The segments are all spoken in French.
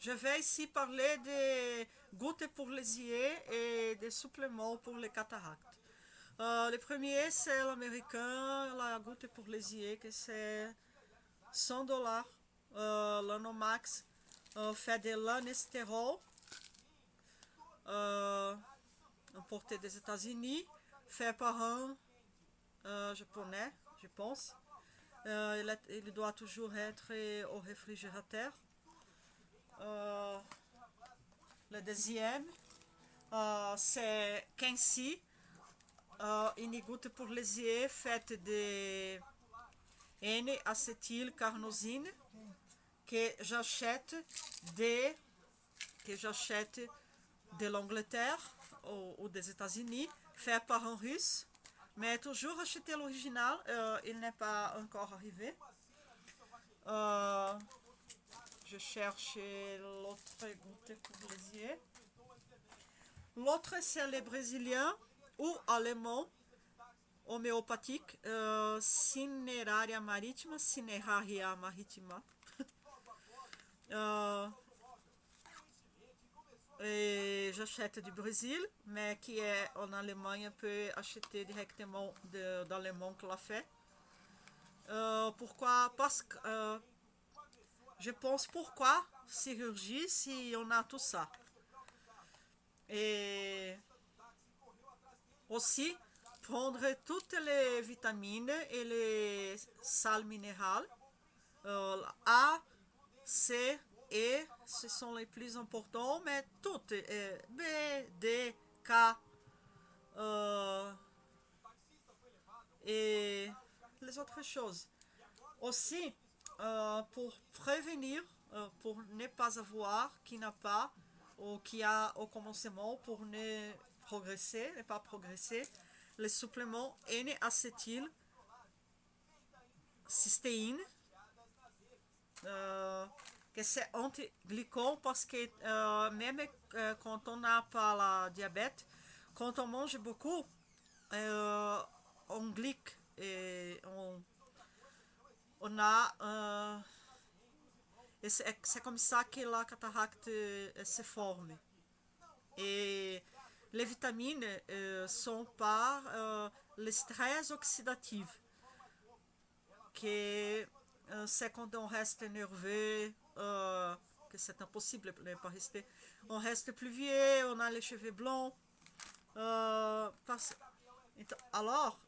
Je vais ici parler des gouttes pour les yeux et des suppléments pour les cataractes. Le premier, c'est l'américain, la goutte pour les yeux, que c'est $100. L'Anomax fait de l'anéstérol, euh, importé des États-Unis, fait par un japonais, je pense. Il doit toujours être au réfrigérateur. Euh, le deuxième, c'est Kensi, une goutte pour les yeux faite de N-acétylcarnosine que j'achète de, que j'achète de l'Angleterre ou des États-Unis, fait par un russe. Mais toujours acheter l'original, il n'est pas encore arrivé. Euh, je cherche l'autre goutte pour les yeux. L'autre, c'est les Brésiliens ou allemands homéopathiques, Cineraria Marítima, Cineraria Marítima. Euh, et j'achète du Brésil, mais qui est en Allemagne, peut acheter directement d'Allemand qui l'a fait. Pourquoi? Parce que je pense pourquoi chirurgie si on a tout ça. Et aussi, prendre toutes les vitamines et les sels minérales. A, C, E, ce sont les plus importants, mais toutes, B, D, K, et les autres choses. Aussi, pour prévenir, pour ne pas avoir, qui n'a pas, ou qui a au commencement, pour ne pas progresser, les suppléments N-acétyl cystéine, que c'est anti-glycon parce que même quand on n'a pas la diabète, quand on mange beaucoup, on glyque et on a et c'est comme ça que la cataracte se forme. Et les vitamines sont par le stress oxydatif, que c'est quand on reste nerveux, que c'est impossible de ne pas rester. On reste plus vieux, on a les cheveux blancs. Alors,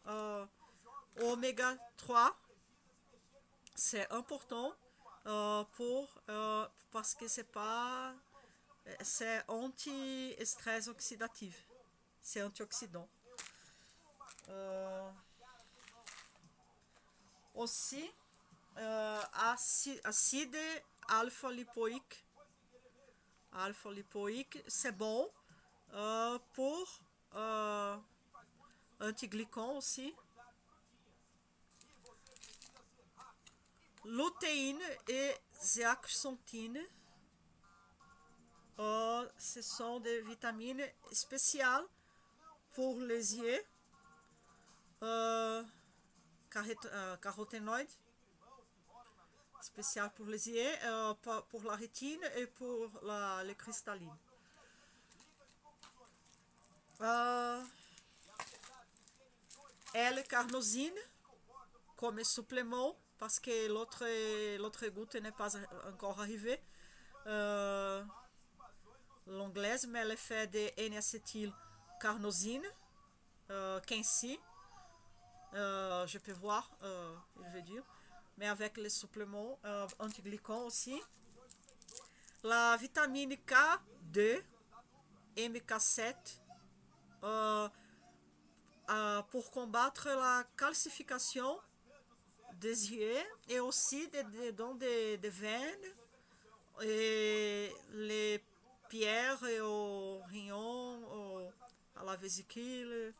oméga 3, c'est important parce que c'est anti-stress oxydatif, c'est antioxydant. Aussi, acide alpha-lipoïque. Alpha-lipoïque, c'est bon pour antiglycon aussi. Lutéine et zeaxanthine, ce sont des vitamines spéciales pour les yeux, caroténoïdes, spécial pour les yeux, pour la rétine et pour les cristallines. L-carnosine comme supplément parce que l'autre goutte n'est pas encore arrivée. L'anglaise, mais elle est faite de N-acétylcarnosine, Kensi, je peux voir, il veut dire, mais avec les suppléments antiglycans aussi. La vitamine K2, MK7, pour combattre la calcification des yeux et aussi dans des veines et les pierres et au riñon, à la vésicule.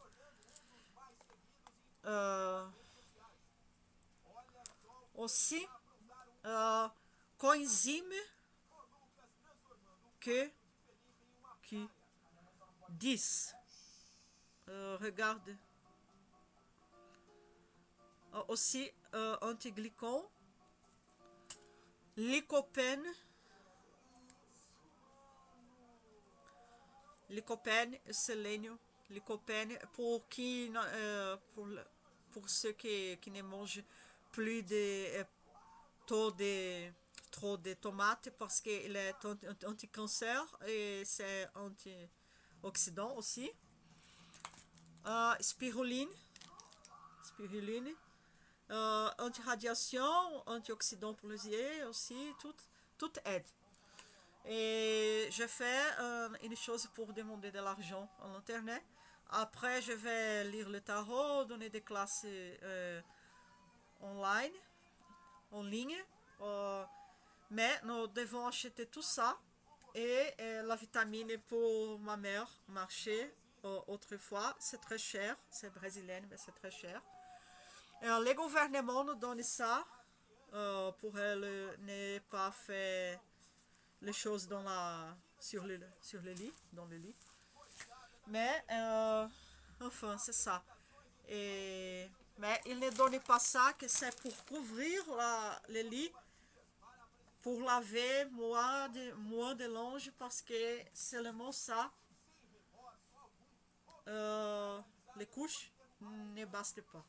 Aussi, coenzyme Q10. Regarde. Aussi, antiglycon, lycopène, lycopène, sélénio, lycopène pour ceux qui ne mangent plus trop de tomates parce qu'il est anti-cancer et c'est antioxydant aussi. Spiruline, anti-radiation, antioxydant pour les yeux aussi, tout aide. Et je fais une chose pour demander de l'argent en internet. Après, je vais lire le tarot, donner des classes online, en ligne. Mais nous devons acheter tout ça. Et la vitamine pour ma mère marchait autrefois. C'est très cher. C'est brésilien, mais c'est très cher. Le gouvernement nous donne ça pour elle ne pas faire les choses sur le lit, dans le lit. Mais, enfin, c'est ça. Mais il ne donne pas ça, que c'est pour couvrir le lit, pour laver moins de linge, parce que seulement ça, les couches ne bastent pas.